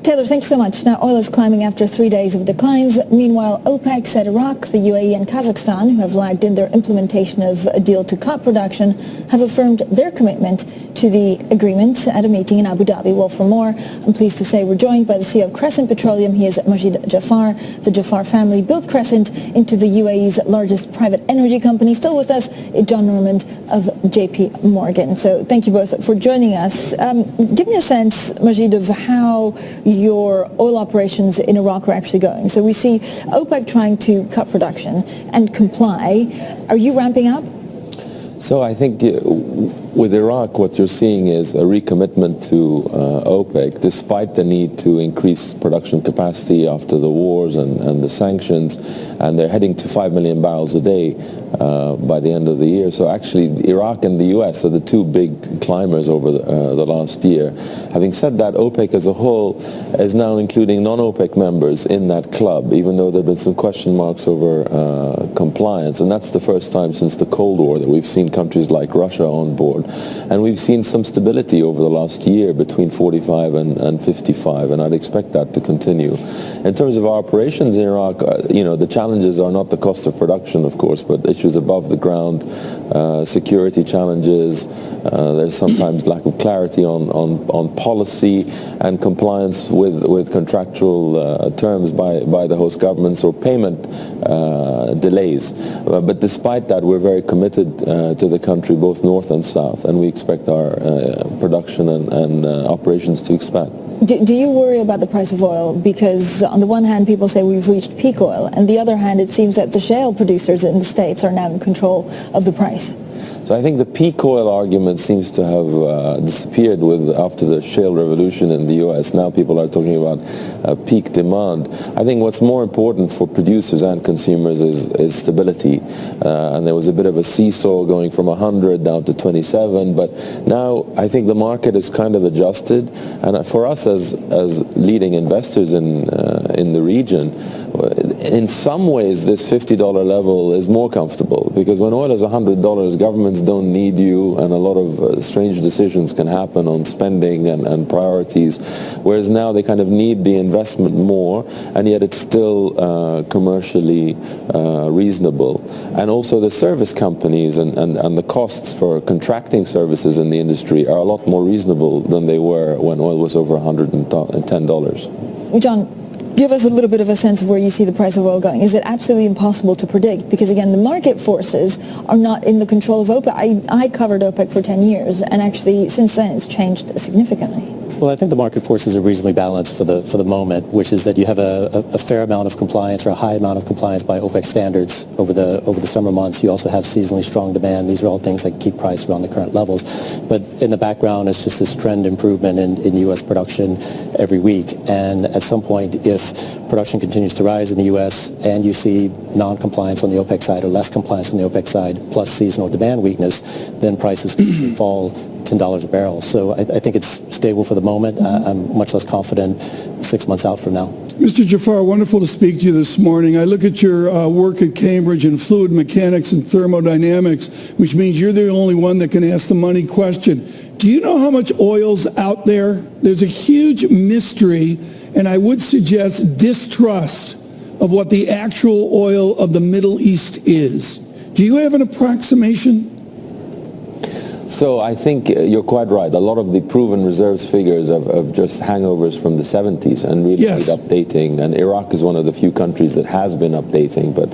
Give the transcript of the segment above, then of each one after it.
Taylor, thank you so much. Now, oil is climbing after 3 days of declines. Meanwhile, OPEC said Iraq, the UAE, and Kazakhstan, who have lagged in their implementation of a deal to cut production, have affirmed their commitment to the agreement at a meeting in Abu Dhabi. Well, for more, I'm pleased to say we're joined by the CEO of Crescent Petroleum. He is Majid Jafar. The Jafar family built Crescent into the UAE's largest private energy company. Still with us, John Normand of JP Morgan. So thank you both for joining us. Give me a sense, Majid, of how your oil operations in Iraq are actually going. So we see OPEC trying to cut production and comply. Are you ramping up? So I think with Iraq, what you're seeing is a recommitment to OPEC, despite the need to increase production capacity after the wars and the sanctions, and they're heading to 5 million barrels a day by the end of the year. So actually, Iraq and the U.S. are the two big climbers over the last year. Having said that, OPEC as a whole is now including non-OPEC members in that club, even though there have been some question marks over compliance. And that's the first time since the Cold War that we've seen countries like Russia on board. And we've seen some stability over the last year between 45 and 55, and I'd expect that to continue. In terms of our operations in Iraq, the challenges are not the cost of production, of course, but issues above the ground, security challenges. There's sometimes lack of clarity on policy and compliance with contractual terms by the host governments, or payment delays. But despite that, we're very committed to the country, both north and south, and we expect our production and operations to expand. Do you worry about the price of oil? Because on the one hand, people say we've reached peak oil, and the other hand, it seems that the shale producers in the States are now in control of the price. So I think the peak oil argument seems to have disappeared after the shale revolution in the U.S. Now people are talking about peak demand. I think what's more important for producers and consumers is stability. And there was a bit of a seesaw going from 100 down to 27. But now I think the market is kind of adjusted. And for us as leading investors in the region, in some ways this $50 level is more comfortable, because when oil is $100, governments don't need you, and a lot of strange decisions can happen on spending and priorities, whereas now they kind of need the investment more, and yet it's still commercially reasonable. And also the service companies and the costs for contracting services in the industry are a lot more reasonable than they were when oil was over $110. John, give us a little bit of a sense of where you see the price of oil going. Is it absolutely impossible to predict? Because again, the market forces are not in the control of OPEC. I covered OPEC for 10 years, and actually since then it's changed significantly. Well, I think the market forces are reasonably balanced for the moment, which is that you have a fair amount of compliance, or a high amount of compliance by OPEC standards over the summer months. You also have seasonally strong demand. These are all things that keep price around the current levels. But in the background, it's just this trend improvement in U.S. production every week. And at some point, if production continues to rise in the U.S. and you see non-compliance on the OPEC side, or less compliance on the OPEC side, plus seasonal demand weakness, then prices can fall $10 a barrel. So I think it's stable for the moment. I'm much less confident 6 months out from now. Mr. Jafar, wonderful to speak to you this morning. I look at your work at Cambridge in fluid mechanics and thermodynamics, which means you're the only one that can ask the money question. Do you know how much oil's out there? There's a huge mystery, and I would suggest distrust of what the actual oil of the Middle East is. Do you have an approximation? So I think you're quite right. A lot of the proven reserves figures of just hangovers from the 70s and really need updating. And Iraq is one of the few countries that has been updating. But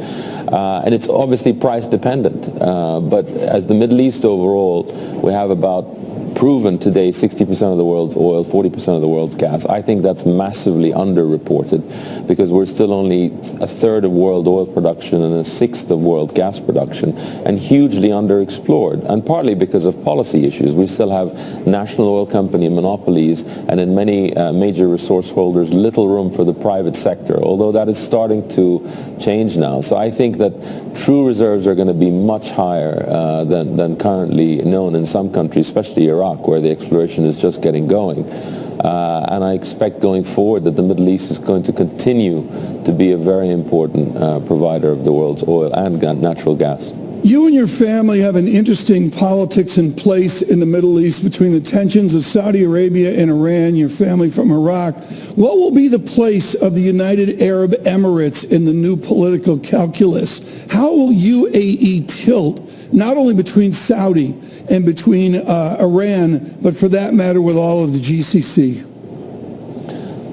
and it's obviously price dependent. But as the Middle East overall, we have about proven today 60% of the world's oil, 40% of the world's gas. I think that's massively underreported, because we're still only a third of world oil production and a sixth of world gas production, and hugely underexplored, and partly because of policy issues. We still have national oil company monopolies, and in many major resource holders, little room for the private sector, although that is starting to change now. So I think that true reserves are going to be much higher than currently known in some countries, especially Iraq, where the exploration is just getting going. And I expect going forward that the Middle East is going to continue to be a very important provider of the world's oil and natural gas. You and your family have an interesting politics in place in the Middle East between the tensions of Saudi Arabia and Iran, your family from Iraq. What will be the place of the United Arab Emirates in the new political calculus? How will UAE tilt, not only between Saudi and between Iran, but for that matter with all of the GCC?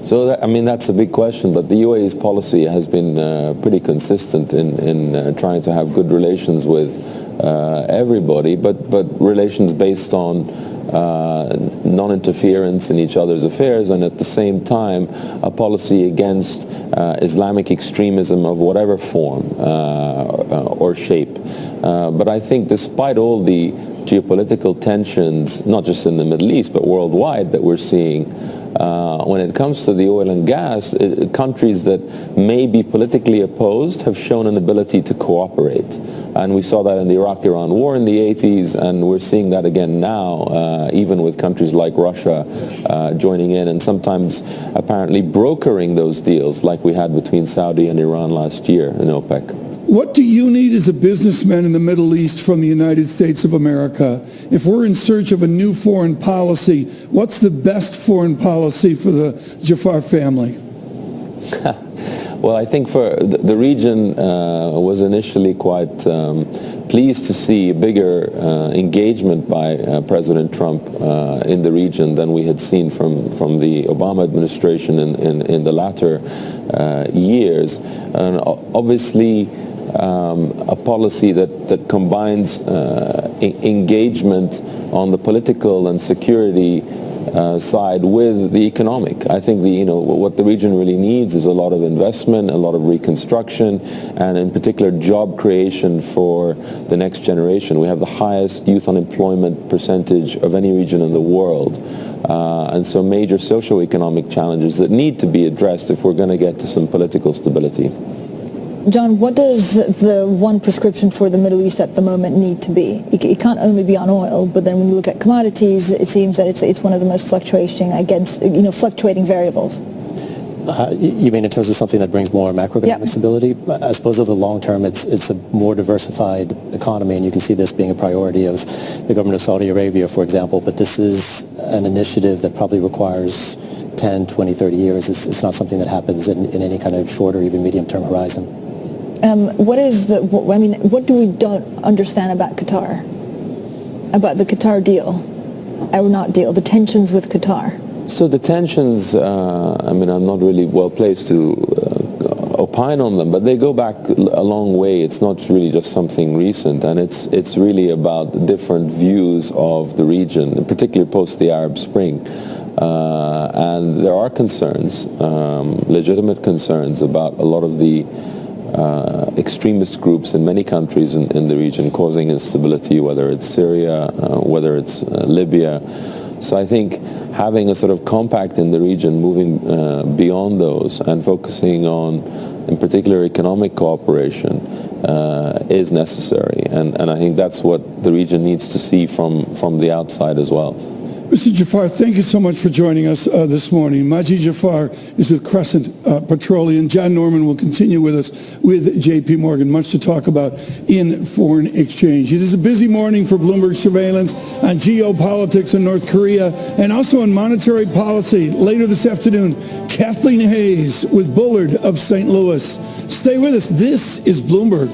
So, that's a big question, but the UAE's policy has been pretty consistent in trying to have good relations with everybody, but relations based on non-interference in each other's affairs, and at the same time, a policy against Islamic extremism of whatever form or shape. But I think despite all the geopolitical tensions, not just in the Middle East, but worldwide that we're seeing, when it comes to the oil and gas, countries that may be politically opposed have shown an ability to cooperate. And we saw that in the Iraq-Iran war in the 80s, and we're seeing that again now, even with countries like Russia joining in and sometimes apparently brokering those deals like we had between Saudi and Iran last year in OPEC. What do you need as a businessman in the Middle East from the United States of America? If we're in search of a new foreign policy, what's the best foreign policy for the Jafar family? Well, I think for the region was initially quite pleased to see a bigger engagement by President Trump in the region than we had seen from the Obama administration in the latter years. And obviously, a policy that combines engagement on the political and security side with the economic. I think what the region really needs is a lot of investment, a lot of reconstruction, and in particular job creation for the next generation. We have the highest youth unemployment percentage of any region in the world. And so major socio-economic challenges that need to be addressed if we're going to get to some political stability. John, what does the one prescription for the Middle East at the moment need to be? It can't only be on oil, but then when you look at commodities, it seems that it's one of the most fluctuating variables. You mean in terms of something that brings more macroeconomic stability? I suppose over the long term, it's a more diversified economy, and you can see this being a priority of the government of Saudi Arabia, for example. But this is an initiative that probably requires 10, 20, 30 years. It's not something that happens in any kind of short or even medium-term horizon. What do we don't understand about Qatar? About the Qatar deal, or not deal, the tensions with Qatar? So the tensions, I'm not really well placed to opine on them, but they go back a long way. It's not really just something recent, and it's really about different views of the region, particularly post the Arab Spring. And there are concerns, legitimate concerns about a lot of the extremist groups in many countries in the region causing instability, whether it's Syria, whether it's Libya. So I think having a sort of compact in the region, moving beyond those and focusing on, in particular, economic cooperation is necessary. And I think that's what the region needs to see from the outside as well. Mr. Jafar, thank you so much for joining us this morning. Majid Jafar is with Crescent Petroleum. John Norman will continue with us with J.P. Morgan. Much to talk about in foreign exchange. It is a busy morning for Bloomberg surveillance on geopolitics in North Korea and also on monetary policy. Later this afternoon, Kathleen Hayes with Bullard of St. Louis. Stay with us. This is Bloomberg.